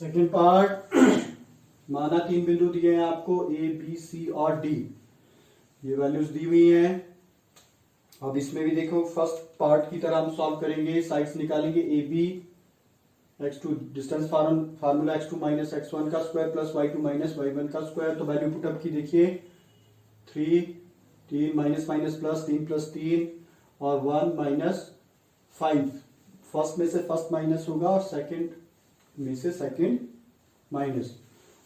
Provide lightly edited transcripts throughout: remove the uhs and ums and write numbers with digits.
Second part. माना तीन बिंदु दिए हैं आपको ए बी सी और डी, ये वैल्यूज दी हुई हैं। अब इसमें भी देखो फर्स्ट पार्ट की तरह हम सॉल्व करेंगे, साइड्स निकालेंगे A B, x2 distance formula x2 minus x1 का square plus y2 minus y1 का स्क्वायर। तो वैल्यू पुटअप की देखिए 3 माइनस माइनस प्लस 3 प्लस 3 और 1 माइनस 5। फर्स्ट में से फर्स्ट माइनस होगा और सेकंड में से सेकंड माइनस।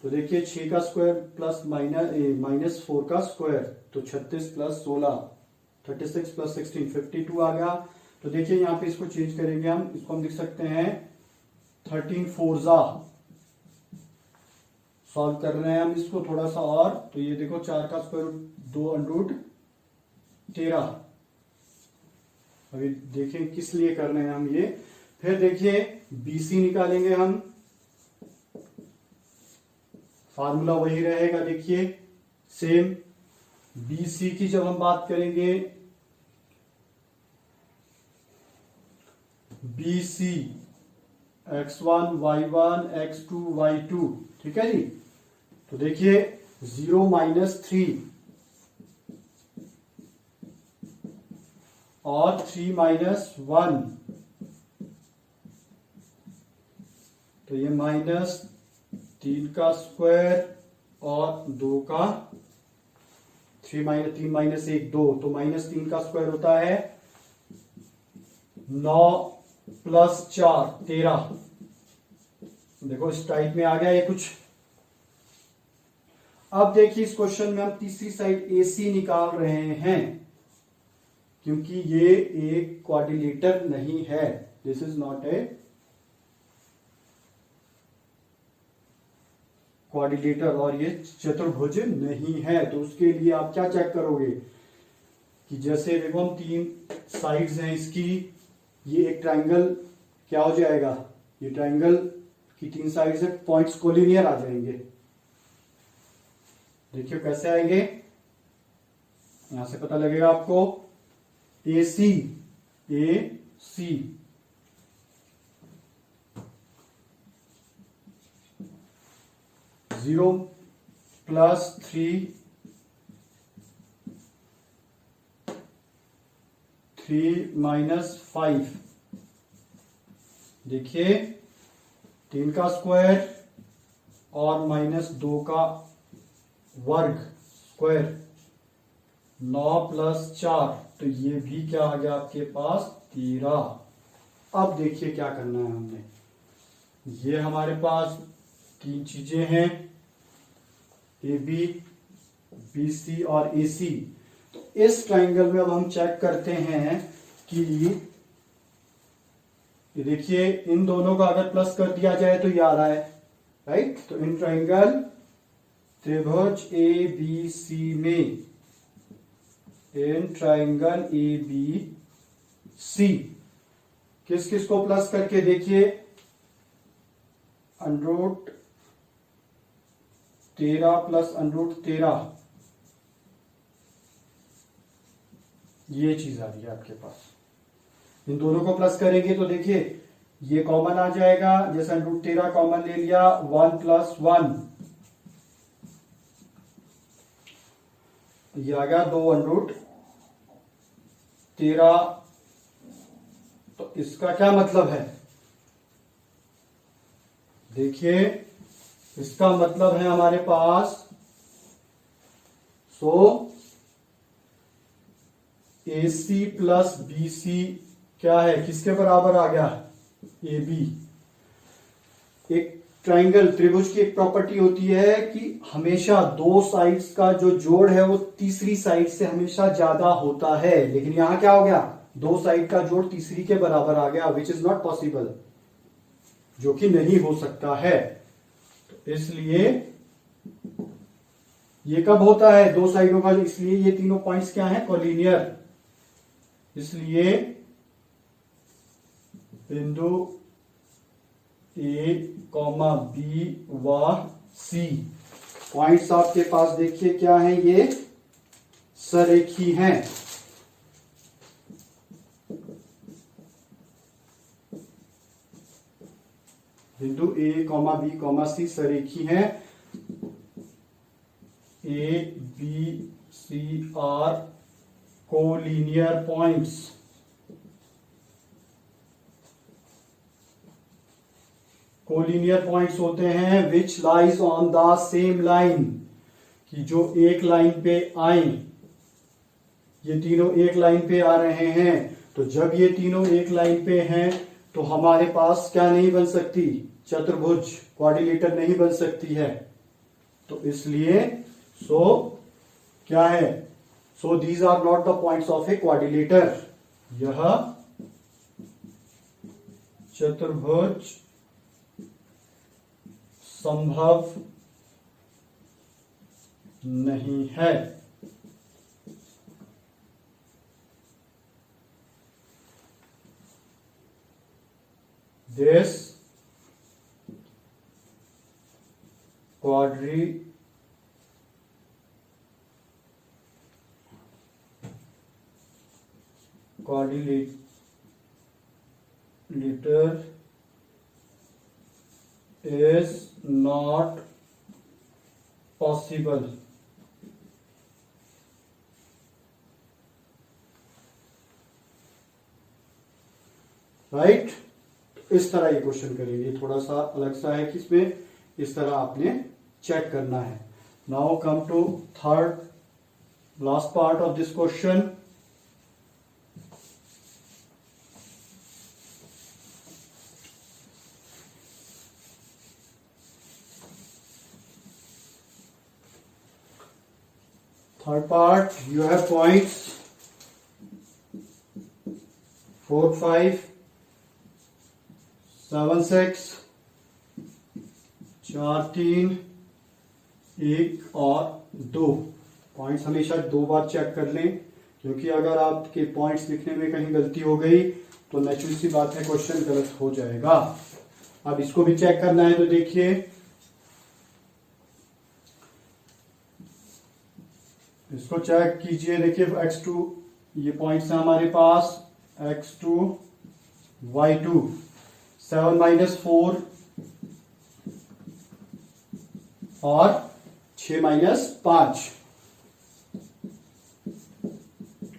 तो देखिए 6 का स्क्वायर प्लस माइनस 4 का स्क्वायर, तो 36 प्लस 16 36 प्लस 16 52 आ गया। तो देखिए यहाँ पे इसको चेंज करेंगे हम, इसको हम लिख सकते हैं 13 फोरजा। सॉल्व कर रहे हैं हम इसको थोड़ा सा और, तो ये देखो 4 का स्क्वायर रूट 2 अंडरूट 13। अभी देखें किस लिए कर रहे हैं हम ये। फिर देखिए BC निकालेंगे हम, फार्मूला वही रहेगा। देखिए सेम BC की जब हम बात करेंगे, BC x1 y1 x2 y2, ठीक है जी। तो देखिए 0 माइनस 3 और 3 माइनस 1, तो ये माइनस 3 का स्क्वायर और 2 का 3 माइनस 1 2, तो माइनस 3 का स्क्वायर होता है 9 प्लस 4 13। देखो इस टाइप में आ गया ये कुछ। अब देखिए इस क्वेश्चन में हम तीसरी साइड AC निकाल रहे हैं, क्योंकि ये एक क्वाड्रिलेटर नहीं है। This is not a quadrilateral, और ये चतुर्भुज नहीं है। तो उसके लिए आप क्या चेक करोगे कि जैसे देखो हम तीन साइड्स हैं इसकी, ये एक ट्रायंगल क्या हो जाएगा, ये ट्रायंगल की तीन साइड्स है, पॉइंट्स कोलिनियर आ जाएंगे। देखिए कैसे आएंगे, यहां से पता लगेगा आपको। AC 0 plus 3 minus 5। देखिए 3 का स्क्वायर और माइनस 2 का वर्ग स्क्वायर, 9 प्लस 4, तो ये भी क्या आ गया आपके पास 13। अब देखिए क्या करना है हमने, ये हमारे पास तीन चीजें हैं AB BC और AC। तो इस ट्राइंगल में अब हम चेक करते हैं कि ये देखिए इन दोनों का अगर प्लस कर दिया जाए तो ये आ रहा है, राइट। तो इन ट्राइंगल त्रिभुज ABC में, इन ट्राइंगल ABC किस किस को प्लस करके देखिए, अंडरूट 13 प्लस अंडरूट 13, ये चीज आ रही है आपके पास। इन दोनों को प्लस करेंगे तो देखिए ये कॉमन आ जाएगा, जैसे अंडरूट 13 कॉमन ले लिया, 1 प्लस 1, ये आ गया 2 अंडरूट 13। तो इसका क्या मतलब है, देखिए इसका मतलब है हमारे पास, AC प्लस BC क्या है, किसके बराबर आ गया, AB। एक ट्राइंगल त्रिभुज की एक प्रॉपर्टी होती है कि हमेशा दो साइड्स का जो जोड़ है वो तीसरी साइड से हमेशा ज्यादा होता है। लेकिन यहां क्या हो गया, दो साइड का जोड़ तीसरी के बराबर आ गया, विच इज नॉट पॉसिबल, जो कि नहीं हो सकता है। तो इसलिए ये कब होता है, दो साइडों का, इसलिए ये तीनों पॉइंट्स क्या हैं, कोलिनियर। इसलिए बिंदु A, B व C पॉइंट्स आपके पास देखिए क्या है, ये सरेखी हैं। बिंदु A comma B comma C सरेखी हैं, A B C are collinear points. Collinear points होते हैं which lies on the same line, कि जो एक लाइन पे आए, ये तीनों एक लाइन पे आ रहे हैं। तो जब ये तीनों एक लाइन पे हैं तो हमारे पास क्या नहीं बन सकती, चतुर्भुज, क्वाड्रिलेटर नहीं बन सकती है। तो इसलिए क्या है, so these are not the points of a quadrilateral. यह चतुर्भुज संभव नहीं है। This quadrilateral is not possible. Right, इस तरह ये क्वेश्चन करेंगे। थोड़ा सा अलग सा है कि इसमें इस तरह आपने चेक करना है। Now come to third last part of this question. Third part, you have points 4, 5, 7, 6, 4, 3, 1 और 2। पॉइंट्स हमेशा 2 बार चेक कर लें, क्योंकि अगर आपके पॉइंट्स लिखने में कहीं गलती हो गई तो नेचुरल सी बात है क्वेश्चन गलत हो जाएगा। अब इसको भी चेक करना है, तो देखिए इसको चेक कीजिए। देखिए x2, ये पॉइंट्स है हमारे पास, x2, y2, 7 - 4 और 6 - 5।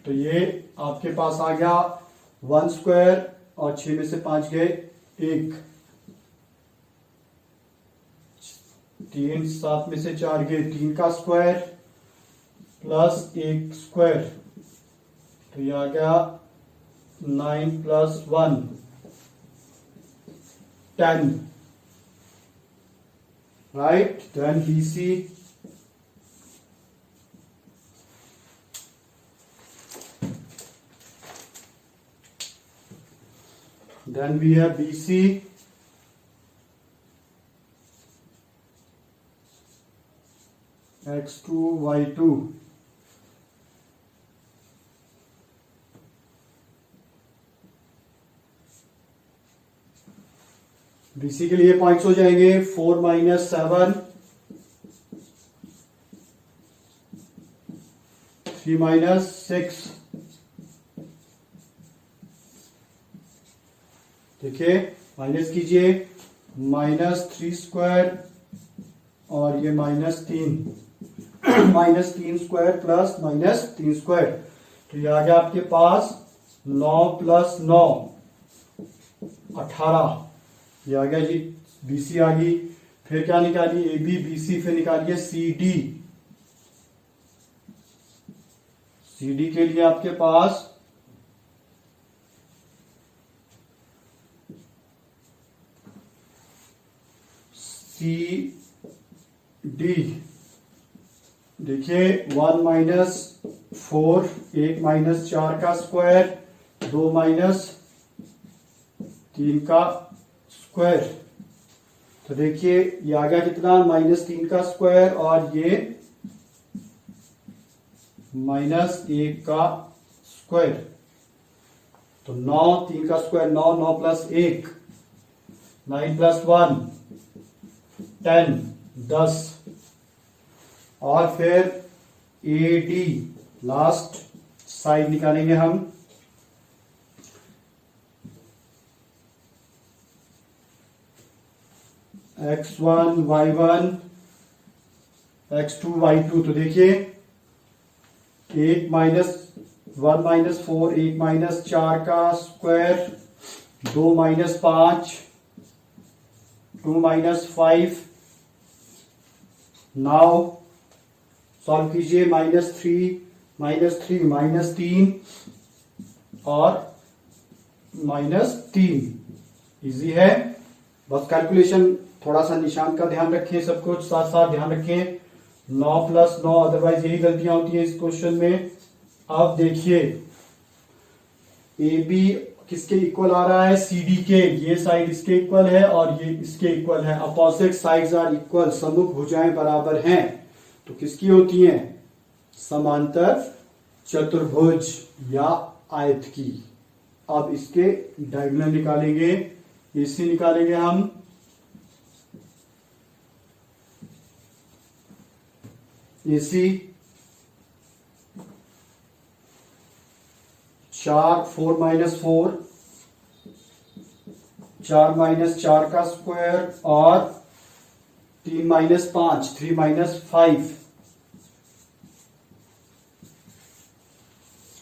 तो ये आपके पास आ गया 1 स्क्वायर और 6 में से 5 गए 1, 3, 7 में से 4 गए 3 का स्क्वायर प्लस 1 स्क्वायर। तो ये आ गया 9 + 1 10, right? Then BC, then we have BC, x2, y2, BC के लिए पॉइंट्स हो जाएंगे 4 - 7, 3 - 6। देखिए माइनस कीजिए, -3 स्क्वायर और ये -3, -3 स्क्वायर प्लस -3 स्क्वायर। तो ये आ गया आपके पास 9 + 9 18। ये आ गया जी, BC आ गई। फिर क्या निकालिए, AB BC, फिर निकालिए CD। CD के लिए आपके पास CD, देखिए 1 - 4, 1 - 4 का स्क्वायर, 2 - 3 का स्क्वायर। तो देखिए ये आ गया कितना, -3 का स्क्वायर और ये -1 का स्क्वायर। तो 9, 3 का स्क्वायर 9, 9 + 1, 9 + 1 10, 10। और फिर AD लास्ट साइड निकालेंगे हम। x1 y1 x2 y2। तो देखिए 1 माइनस 1 माइनस 4, 1 माइनस 4 का square, 2 minus 5, 2 minus 5। Now solve कीजिए, -3 माइनस 3 और -3। इजी है। बस कैलकुलेशन थोड़ा सा निशान का ध्यान रखें, सब कुछ साथ साथ ध्यान रखें। 9 + 9, अदरवाइज यही गलतियां होती हैं इस क्वेश्चन में। अब देखिए ए बी किसके इक्वल आ रहा है, सी डी के। ये साइड इसके इक्वल है और ये इसके इक्वल है। अपोजिट साइड्स आर इक्वल, सम्मुख भुजाएं बराबर हैं। तो किसकी होती हैं, समांतर चतुर्भुज या आयत की। अब इसके डायगोनल निकालेंगे, एसी निकालेंगे हम। एसी 4 माइनस 4, 4 माइनस 4 का स्क्वायर और 3 माइनस 5, 3 माइनस 5।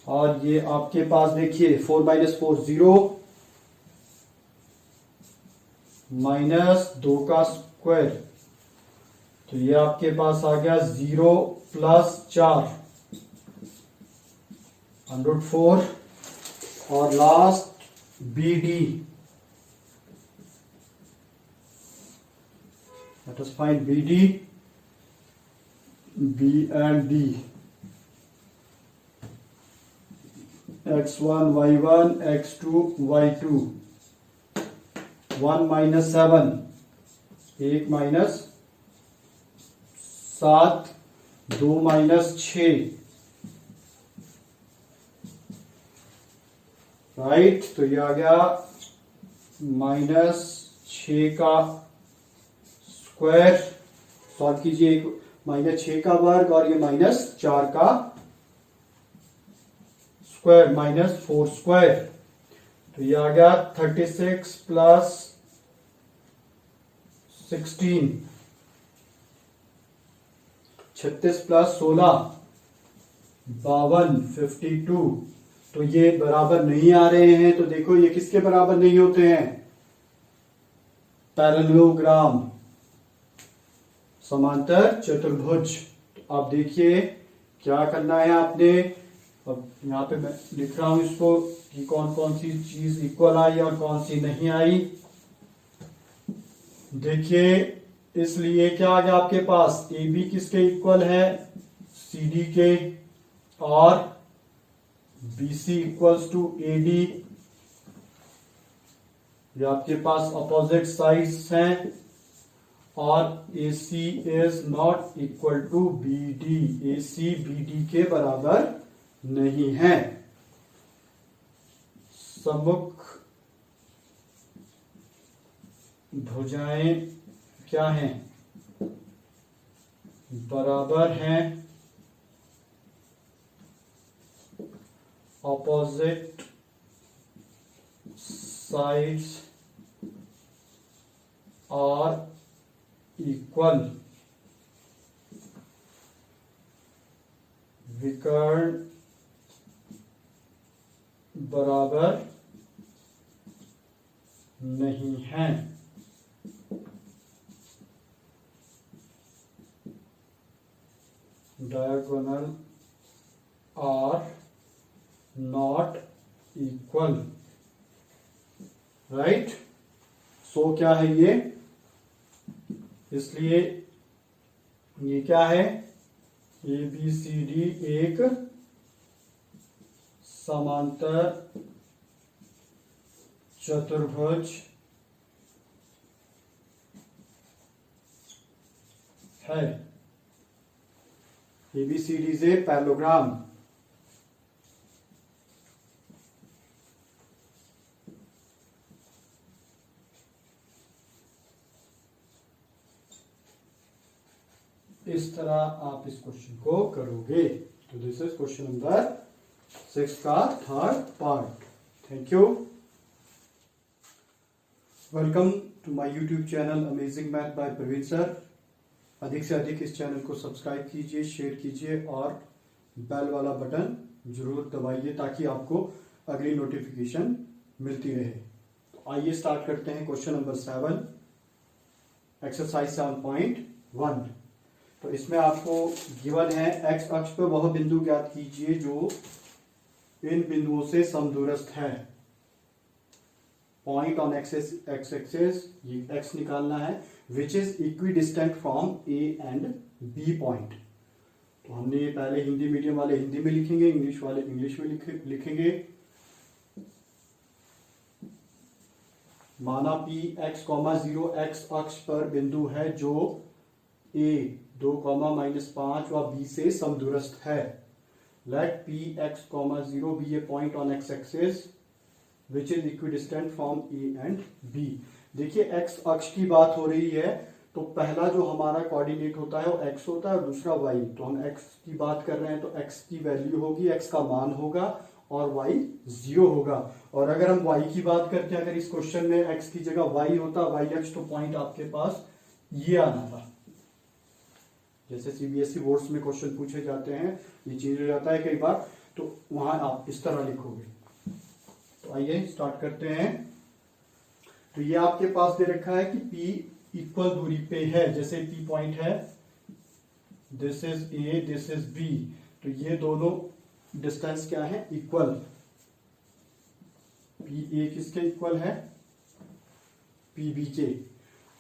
और ये आपके पास देखिए 4 माइनस 4 0, -2 का स्क्वायर। तो ये आपके पास आ गया 0 + 4 √4। और last B D, let us find B D, B and D. x1 y1 x2 y2। 1 minus 7, 1 minus 7, 2 minus 6, right. तो ये आ गया -6 का स्क्वायर। सॉल्व कीजिए, -6 का वर्ग और ये -4 का स्क्वायर, -4 स्क्वायर। तो ये आ गया 36 + 16, 36 + 16 52, 52। तो ये बराबर नहीं आ रहे हैं। तो देखो ये किसके बराबर नहीं होते हैं, पैरेललोग्राम, समांतर चतुर्भुज। तो अब देखिए क्या करना है आपने। अब यहां पे मैं लिख रहा हूं इसको कि कौन कौन सी चीज इक्वल आई और कौन सी नहीं आई। देखिए इसलिए क्या आ गया आपके पास, ए बी किसके इक्वल है, सी डी के, और B C equals to A D. ये आपके पास अपोजिट साइड्स हैं। और A C is not equal to B D, A C B D के बराबर नहीं है। सम्मुख भुजाएं क्या हैं, बराबर हैं। ऑपोजिट साइड्स आर इक्वल, विकर्ण बराबर नहीं है। Diagonal are not equal, right. So क्या है ये, इसलिए ये क्या है, ए बी सी डी एक समांतर चतुर्भुज है। ABCD is a parallelogram। इस तरह आप इस क्वेश्चन को करोगे। तो दिस इज क्वेश्चन नंबर 6 का third part. Thank you. Welcome to my YouTube channel amazing math by Praveen sir. अधिक से अधिक इस चैनल को सब्सक्राइब कीजिए, शेयर कीजिए और बेल वाला बटन जरूर दबाइए ताकि आपको अगली नोटिफिकेशन मिलती रहे। तो आइए स्टार्ट करते हैं क्वेश्चन नंबर 7, एक्सरसाइज 7.1। तो इसमें आपको गिवन है एक्स अक्ष पर वह बिंदु ज्ञात कीजिए जो इन बिंदुओं से समदूरस्थ है। पॉइंट ऑन एक्स एक्सिस, ये एक्स निकालना है, which is equidistant from A and B point. तो हमने ये पहले हिंदी मीडियम वाले हिंदी में लिखेंगे, इंग्लिश वाले इंग्लिश में लिखेंगे। माना पी एक्स कॉमा 0 एक्स अक्ष पर बिंदु है जो ए 2, -5 व बी से समदूरस्थ है। Let P X comma 0 be a point on X axis which is equidistant from A and B. देखिए एक्स अक्ष की बात हो रही है तो पहला जो हमारा कोऑर्डिनेट होता है वो एक्स होता है और दूसरा वाई। तो हम एक्स की बात कर रहे हैं तो एक्स की वैल्यू होगी, एक्स का मान होगा और वाई 0 होगा। और अगर हम वाई की बात करते हैं, अगर इस क्वेश्चन में एक्स की जगह वाई होता, वाई अक्ष, तो पॉइंट आपके पास ये आना था। जैसे सीबीएसई बोर्ड्स में क्वेश्चन पूछे जाते हैं, ये चेंज हो जाता है कई बार, तो वहां आप इस तरह लिखोगे। तो आइए स्टार्ट करते हैं। तो ये आपके पास दे रखा है कि P इक्वल दूरी पे है। जैसे P पॉइंट है, this is A, this is B, तो ये दोनों डिस्टेंस क्या है, इक्वल। PA किसके इक्वल है, PB के।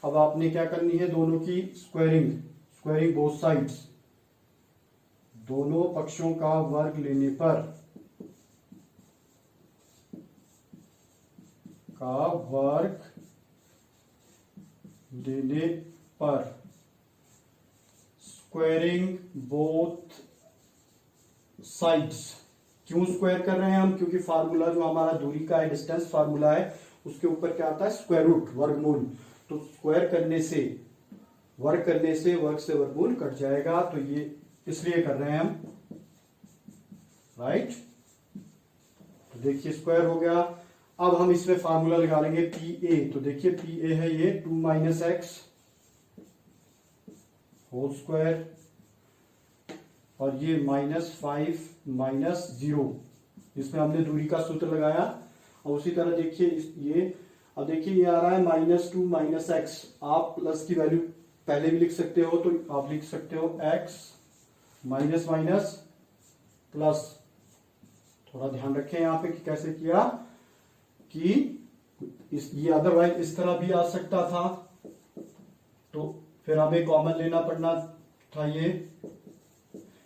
अब आपने क्या करनी है, दोनों की स्क्वायरिंग बोथ साइड्स, दोनों पक्षों का वर्ग लेने पर स्क्वायरिंग बोथ साइड्स। क्यों स्क्वायर कर रहे हैं हम, क्योंकि फार्मूला जो हमारा दूरी का है, डिस्टेंस फार्मूला है, उसके ऊपर क्या आता है, स्क्वायर रूट, वर्गमूल। तो स्क्वायर करने से वर्ग से वर्गमूल कट जाएगा। तो ये इसलिए कर रहे हैं हम, राइट। तो देखिए स्क्वायर हो गया। अब हम इसमें फार्मूला लगा लेंगे पी ए। तो देखिए पी ए है ये 2 - x होल स्क्वायर और ये -5 - 0। इसमें हमने दूरी का सूत्र लगाया। और उसी तरह देखिए ये, अब देखिए ये आ रहा है -2 - x। आप प्लस की वैल्यू पहले भी लिख सकते हो, तो आप लिख सकते हो x माइनस माइनस प्लस। थोड़ा ध्यान रखें यहाँ पे कि कैसे किया, कि ये अदरवाइज इस तरह भी आ सकता था, तो फिर हमें कॉमन लेना पड़ना था। ये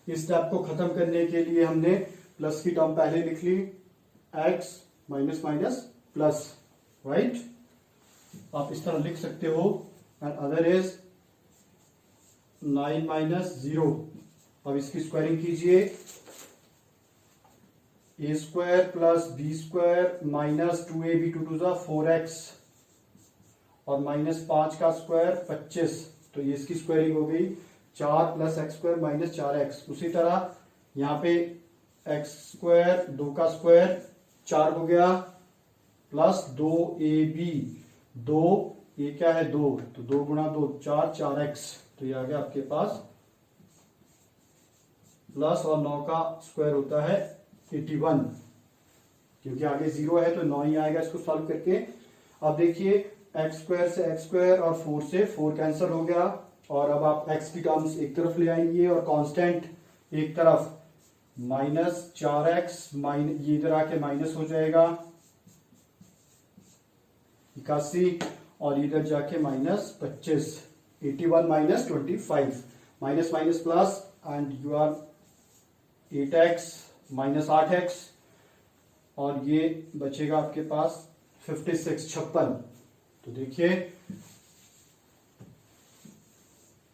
इस स्टेप को खत्म करने के लिए हमने प्लस की टर्म पहले लिख ली, x minus minus plus, right. आप इस तरह लिख सकते हो। And other is 9 - 0। अब इसकी स्क्वायरिंग कीजिए, a square plus b square minus 2ab 2 × 4x और -5 का स्क्वायर 25। तो ये इसकी स्क्वायरिंग हो गई, 4 + x स्क्वायर माइनस 4x। उसी तरह यहाँ पे x स्क्वायर 2 का स्क्वायर 4 हो गया, प्लस 2ab, 2 ये क्या है 2, तो 2 × 2 4, 4x। तो ये आ गया आपके पास प्लस, और 9 का स्क्वायर होता है 81, क्योंकि आगे 0 है तो 9 ही आएगा इसको सॉल्व करके। अब देखिए x स्क्वायर से x स्क्वायर और 4 से 4 कैंसिल हो गया। और अब आप x की टर्म्स एक तरफ ले आएंगे और कांस्टेंट एक तरफ, -4x ये इधर आके माइनस हो जाएगा 81 और इधर जाके -25, 81 - 25, minus minus plus and you are 8x -8x और ये बचेगा आपके पास 56। तो देखिए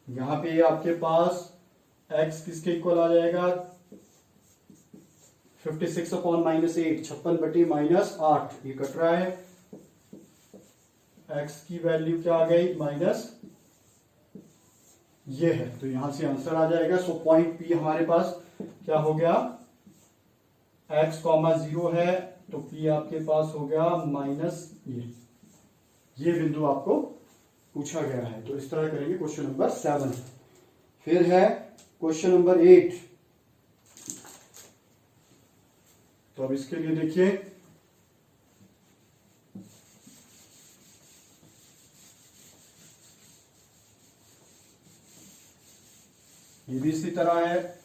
यहां पे आपके पास x किसके इक्वल आ जाएगा, 56/-8, 56/-8, ये कट रहा है। x की वैल्यू क्या आ गई, माइनस ये है, तो यहां से आंसर आ जाएगा। सो पॉइंट P हमारे पास क्या हो गया, x, 0 है तो P आपके पास हो गया माइनस ये बिंदु आपको पूछा गया है। तो इस तरह करेंगे क्वेश्चन नंबर 7। फिर है क्वेश्चन नंबर 8। तो अब इसके लिए देखिए, ये भी इसी तरह है।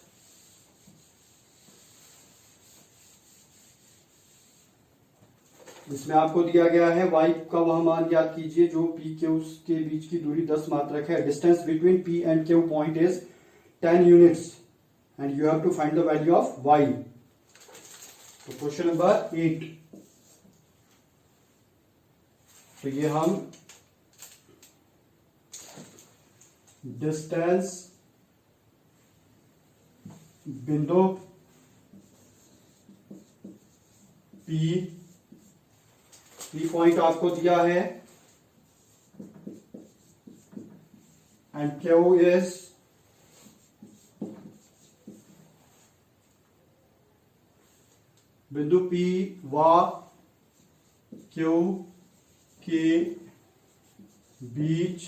इसमें आपको दिया गया है y का वह मान ज्ञात कीजिए जो p q के बीच की दूरी 10 मात्रक है। Distance between p and q point is 10 units and you have to find the value of y। तो क्वेश्चन नंबर 8, तो ये हम डिस्टेंस बिंदु p पॉइंट आपको दिया है एंड Q इज बिंदु P व Q के बीच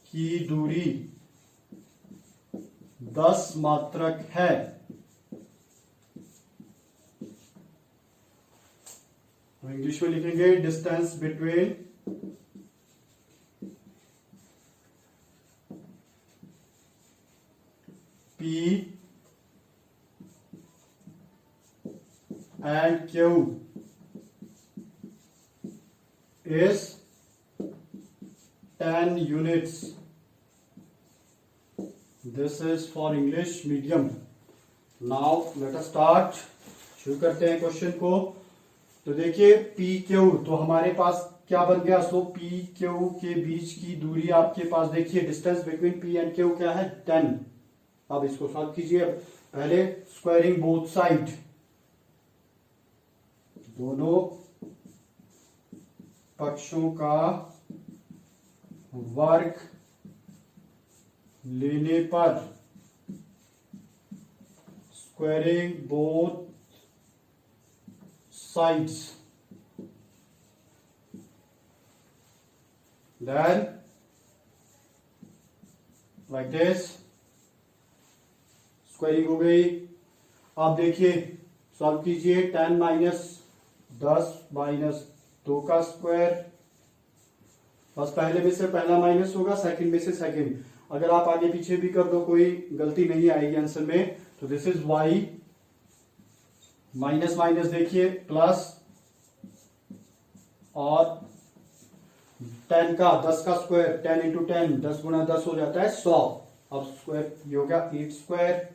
की दूरी 10 मात्रक है। इंग्लिश में लिखेंगे distance between P and Q is 10 units. This is for English medium. Now let us start. शुरू करते हैं क्वेश्चन को। तो देखिए पी क्यू, तो हमारे पास क्या बन गया, सो पी क्यू के बीच की दूरी आपके पास देखिए distance between P and Q क्या है 10। अब इसको सॉल्व कीजिए। पहले स्क्वायरिंग बोथ साइड, दोनों पक्षों का वर्ग लेने पर squaring both sides, then like this squaring हो गई। अब देखिए सॉल्व कीजिए। 10 माइनस 10 माइनस 2 का स्क्वायर, बस पहले में से पहला माइनस होगा, सेकंड में से सेकंड। अगर आप आगे पीछे भी कर दो कोई गलती नहीं आएगी आंसर में। तो this is y, minus minus देखिए प्लस, और 10 का 10 का स्क्वायर 10 इंटू 10 10 गुना 10 हो जाता है 100। अब स्क्वायर ये हो गया 8 स्क्वायर,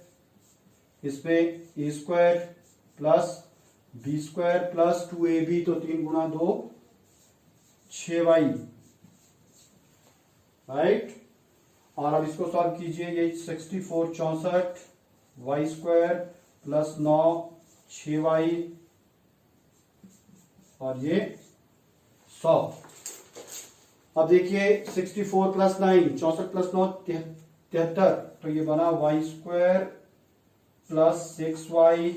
इसमें a square plus b square plus 2ab, तो 3 गुना 2 6y, राइट। और अब इसको सॉल्व कीजिए। ये 64 64 y स्क्वायर प्लस 9 6y, और ये 100। अब देखिए 64 प्लस 9 64 प्लस 9 73, तो ये बना y square plus 6y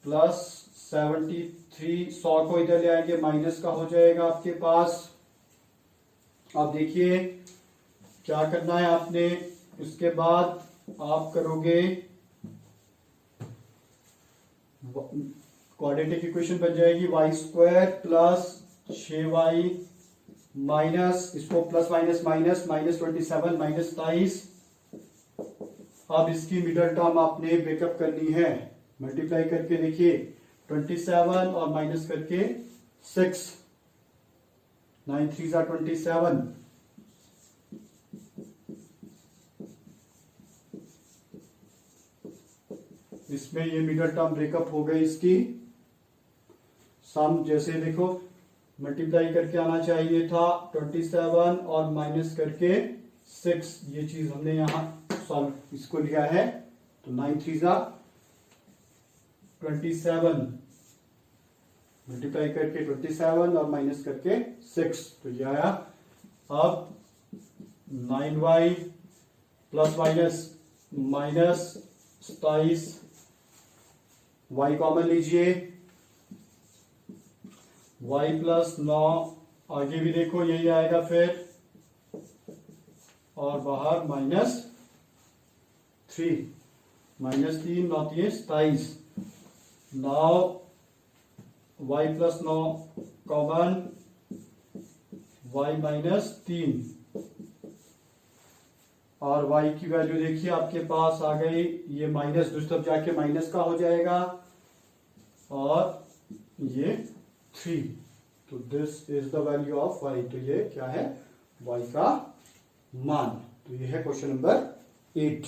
plus 73। 100 को इधर ले आएंगे माइनस का हो जाएगा आपके पास। अब देखिए क्या करना है आपने, इसके बाद आप करोगे क्वाड्रेटिक इक्वेशन बन जाएगी y square plus 6y minus, इसको plus minus minus minus 27 minus 27। अब इसकी मिडल टर्म आपने ब्रेकअप करनी है, मल्टीप्लाई करके देखिए 27 और माइनस करके 6, 9 3 27। इसमें ये मिडल टर्म ब्रेकअप हो गई इसकी सम। जैसे देखो मल्टीप्लाई करके आना चाहिए था 27 और माइनस करके 6, ये चीज हमने यहां सॉल्व इसको लिया है। तो 9 3 27, मल्टीप्लाई करके 27 और माइनस करके 6, तो ये आया। अब 9y plus minus minus 27, y common लीजिए, y प्लस 9 आगे भी देखो यही आएगा फिर, और बाहर -3, -3 9 3 27। 9 y प्लस 9 कॉमन, y -3, और y की वैल्यू देखिए आपके पास आ गई, ये माइनस दूसरी तरफ जाके माइनस का हो जाएगा, और ये 3। तो this is the value of y। तो ये क्या है, y का मान। तो ये है क्वेश्चन नंबर 8।